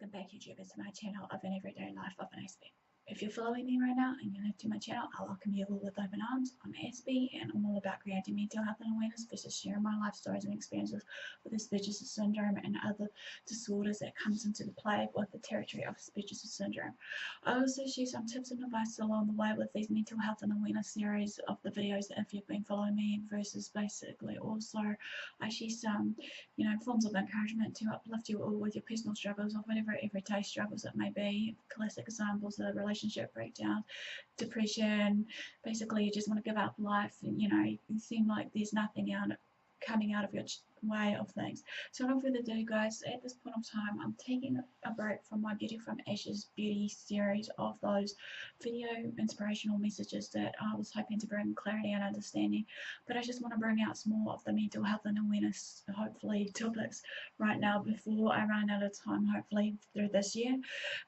Welcome back, YouTubers, to my channel of an everyday life of an Aspie. If you're following me right now and you're new to my channel, I welcome you all with open arms. I'm Aspie and I'm all about creating mental health and awareness versus sharing my life stories and experiences with the psychosis syndrome and other disorders that comes into the play with the territory of psychosis syndrome. I also share some tips and advice along the way with these mental health and awareness series of the videos if you've been following me, versus basically also I share some forms of encouragement to uplift you all with your personal struggles or whatever everyday struggles it may be. Classic examples are relationship breakdown, depression, basically you just want to give up life and you seem like there's nothing coming out of your way of things. So without further ado, guys, at this point of time I'm taking a break from my Beauty from Ashes beauty series of those video inspirational messages that I was hoping to bring clarity and understanding, but I just want to bring out some more of the mental health and awareness, hopefully, topics right now before I run out of time, hopefully through this year,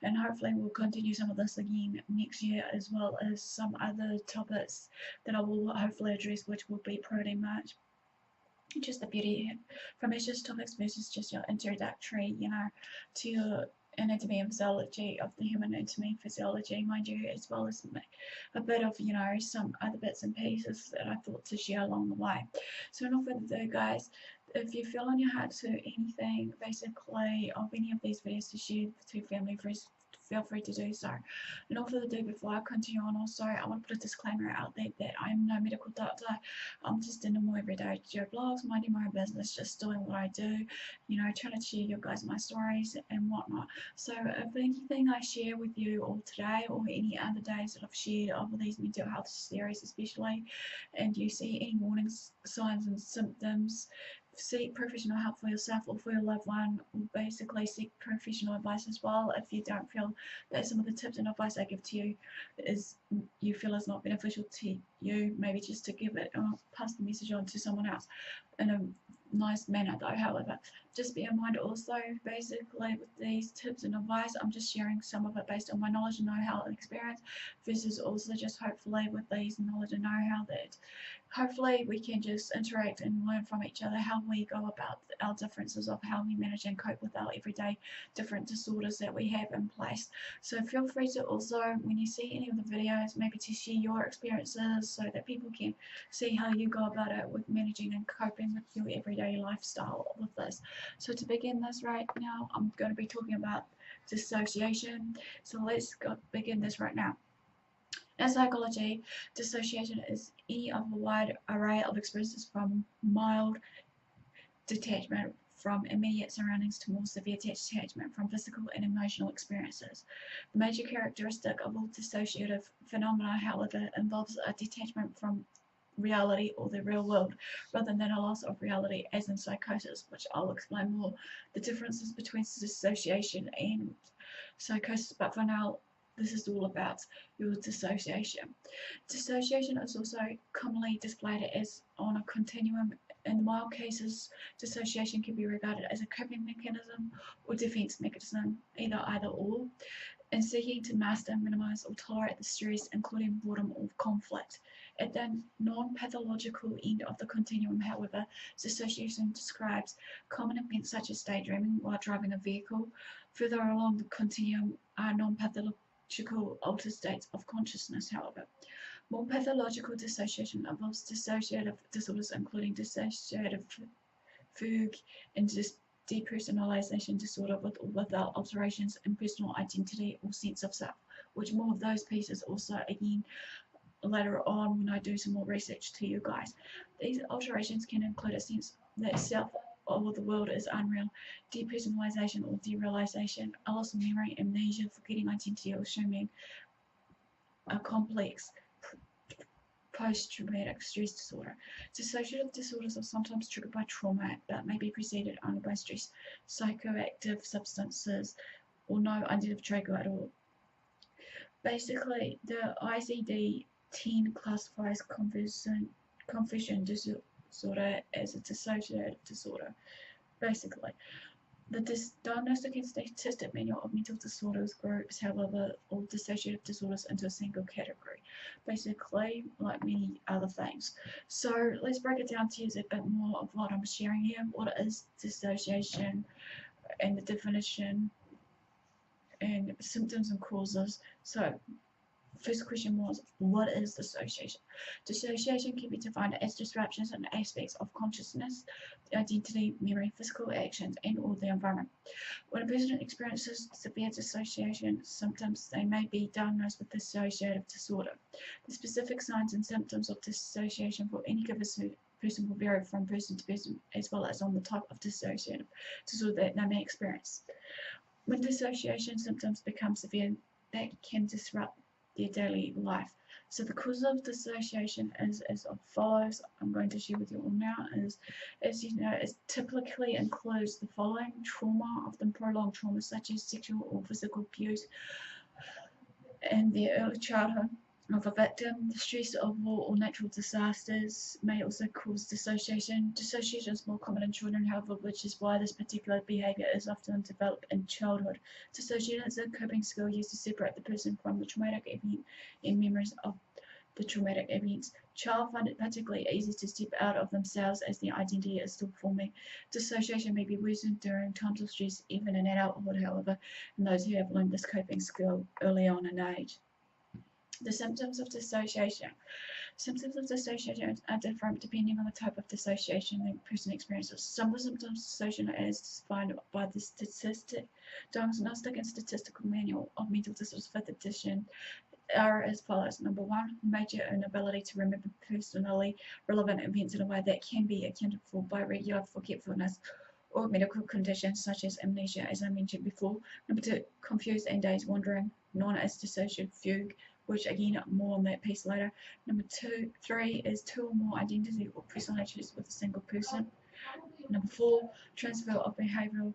and hopefully we'll continue some of this again next year, as well as some other topics that I will hopefully address, which will be pretty much just the beauty from Ashes topics versus just your introductory, to your anatomy and physiology of the human anatomy and physiology, mind you, as well as a bit of, some other bits and pieces that I thought to share along the way. So without further ado, guys, if you feel on your heart to anything, basically, of any of these videos to share to family, friends, feel free to do so. And all further ado, before I continue on, also I want to put a disclaimer out there that I am no medical doctor. I'm just a normal everyday Joe blogs, minding my own business, just doing what I do, trying to share you guys my stories and whatnot. So if anything I share with you all today or any other days that I've shared over these mental health series especially, and you see any warning signs and symptoms, seek professional help for yourself or for your loved one, or basically seek professional advice as well if you don't feel that some of the tips and advice I give to you you feel is not beneficial to you. Maybe just to give it or pass the message on to someone else in a nice manner though. However, just be in mind also, basically with these tips and advice, I'm just sharing some of it based on my knowledge and know-how and experience, versus also just hopefully with these knowledge and know-how that hopefully we can just interact and learn from each other how we go about our differences of how we manage and cope with our everyday different disorders that we have in place. So feel free to also, when you see any of the videos, maybe to share your experiences so that people can see how you go about it with managing and coping with your everyday lifestyle with this. So to begin this right now, I'm going to be talking about dissociation. So let's begin this right now. In psychology, dissociation is any of a wide array of experiences from mild detachment from immediate surroundings to more severe detachment from physical and emotional experiences. The major characteristic of all dissociative phenomena, however, involves a detachment from reality or the real world rather than a loss of reality, as in psychosis, which I'll explain more the differences between dissociation and psychosis, but for now this is all about your dissociation. Dissociation is also commonly displayed as on a continuum. In mild cases, dissociation can be regarded as a coping mechanism or defense mechanism, either or, in seeking to master, minimize, or tolerate the stress, including boredom or conflict. At the non-pathological end of the continuum, however, dissociation describes common events such as daydreaming while driving a vehicle. Further along the continuum are non-pathological altered states of consciousness, however. More pathological dissociation involves dissociative disorders, including dissociative fugue and depersonalization disorder with or without alterations in personal identity or sense of self, which more of those pieces also again later on when I do some more research to you guys. These alterations can include a sense that self or the world is unreal, depersonalization or derealization, a loss of memory, amnesia, forgetting identity, or assuming a complex post-traumatic stress disorder. Dissociative disorders are sometimes triggered by trauma, but may be preceded only by stress, psychoactive substances, or no undeveloped trigger at all. Basically, the ICD-10 classifies confusion disorder as a dissociative disorder. Basically, the Diagnostic and Statistic Manual of Mental Disorders groups, however, all dissociative disorders into a single category, basically like many other things. So let's break it down to use a bit more of what I'm sharing here. What is dissociation and the definition and symptoms and causes. So first question was, what is dissociation? Dissociation can be defined as disruptions in aspects of consciousness, identity, memory, physical actions, and or the environment. When a person experiences severe dissociation symptoms, they may be diagnosed with dissociative disorder. The specific signs and symptoms of dissociation for any given person will vary from person to person, as well as on the type of dissociative disorder that they may experience. When dissociation symptoms become severe, that can disrupt their daily life. So the cause of dissociation is as follows. I'm going to share with you all now. As you know, it typically includes the following: trauma, often prolonged trauma such as sexual or physical abuse in their early childhood of a victim. The stress of war or natural disasters may also cause dissociation. Dissociation is more common in children, however, which is why this particular behavior is often developed in childhood. Dissociation is a coping skill used to separate the person from the traumatic event and memories of the traumatic events. Children find it particularly easy to step out of themselves as their identity is still forming. Dissociation may be worsened during times of stress, even in adulthood, however, in those who have learned this coping skill early on in age. The symptoms of dissociation. Symptoms of dissociation are different depending on the type of dissociation the person experiences. Some of the symptoms of dissociation as defined by the Diagnostic and Statistical Manual of Mental Disorders 5th edition are as follows. Number 1, major inability to remember personally relevant events in a way that can be accounted for by regular forgetfulness or medical conditions such as amnesia, as I mentioned before. Number 2, confused and days wandering, known as dissociative fugue, which again, more on that piece later. Number 3 is 2 or more identity or personalities with a single person. Number 4, transfer of behavioural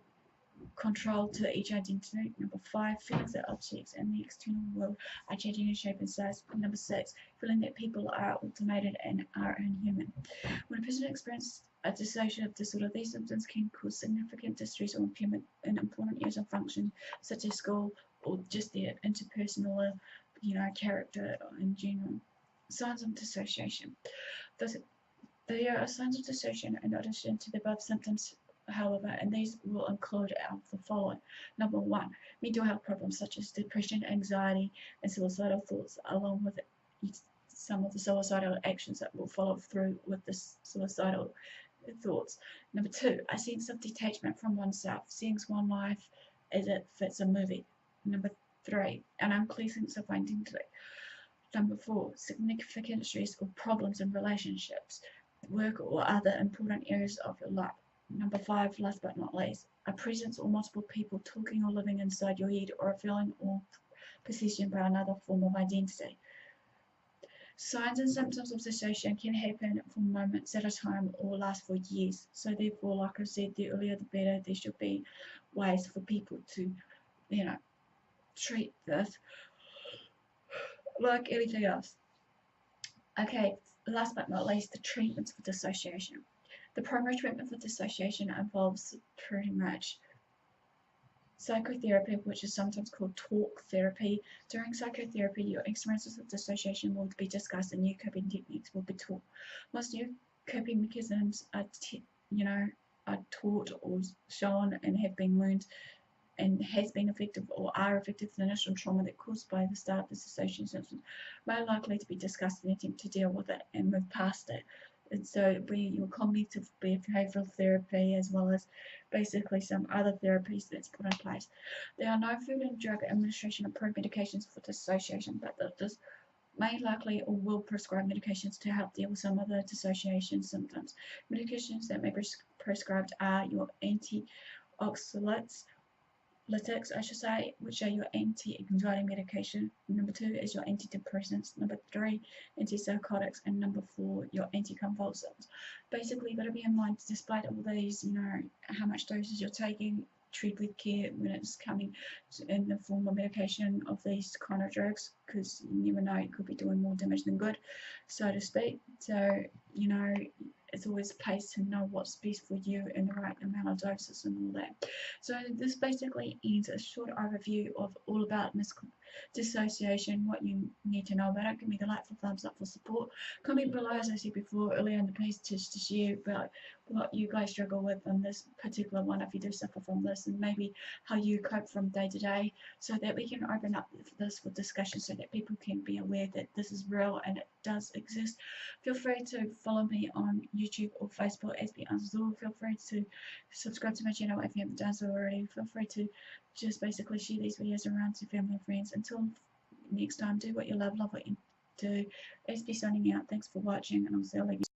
control to each identity. Number 5, feelings that objects in the external world are changing in shape and size. Number 6, feeling that people are automated and are inhuman. When a person experiences a dissociative disorder, these symptoms can cause significant distress or impairment in important areas of function, such as school or just their interpersonal, character in general. Signs of dissociation. There are signs of dissociation in addition to the above symptoms, however, and these will include the following. Number 1, mental health problems such as depression, anxiety, and suicidal thoughts, along with some of the suicidal actions that will follow through with the suicidal thoughts. Number 2, a sense of detachment from oneself, seeing one life as it fits a movie. Number 3, an unclear sense of identity. Number 4, significant stress or problems in relationships, work, or other important areas of your life. Number 5, last but not least, a presence or multiple people talking or living inside your head, or a feeling or possession by another form of identity. Signs and symptoms of dissociation can happen for moments at a time or last for years. So therefore, like I said, the earlier the better. There should be ways for people to, treat this like anything else. Okay, last but not least, the treatments for dissociation. The primary treatment for dissociation involves pretty much psychotherapy, which is sometimes called talk therapy. During psychotherapy, your experiences of dissociation will be discussed and new coping techniques will be taught. Most new coping mechanisms are taught or shown and have been learned and has been effective or are effective for the initial trauma that caused by the start of the dissociation symptoms, more likely to be discussed in an attempt to deal with it and move past it. And so your cognitive behavioural therapy, as well as basically some other therapies that's put in place. There are no food and drug administration approved medications for dissociation, but doctors may likely or will prescribe medications to help deal with some of the dissociation symptoms. Medications that may be prescribed are your antioxidants, which are your anti-anxiety medication. Number 2 is your antidepressants. Number 3, antipsychotics. And number 4, your anticonvulsants. Basically, you've got to be in mind, despite all these, how much doses you're taking, treat with care when it's coming in the form of medication of these kind of drugs, because you never know, it could be doing more damage than good, so to speak. So, it's always a case to know what's best for you and the right amount of doses and all that. So this basically ends a short overview of all about dissociation, what you need to know about it. Give me the like for thumbs up for support. Comment below, as I said before earlier in the piece, to share about what you guys struggle with in this particular one, if you do suffer from this, and maybe how you cope from day to day, so that we can open up this for discussion, so that people can be aware that this is real and it does exist. Feel free to follow me on YouTube or Facebook, AspieAnswersAll. Feel free to subscribe to my channel if you haven't done so already. Feel free to just basically share these videos around to family and friends. Until next time, do what you love what you do. Aspie signing out. Thanks for watching, and I'll see you later.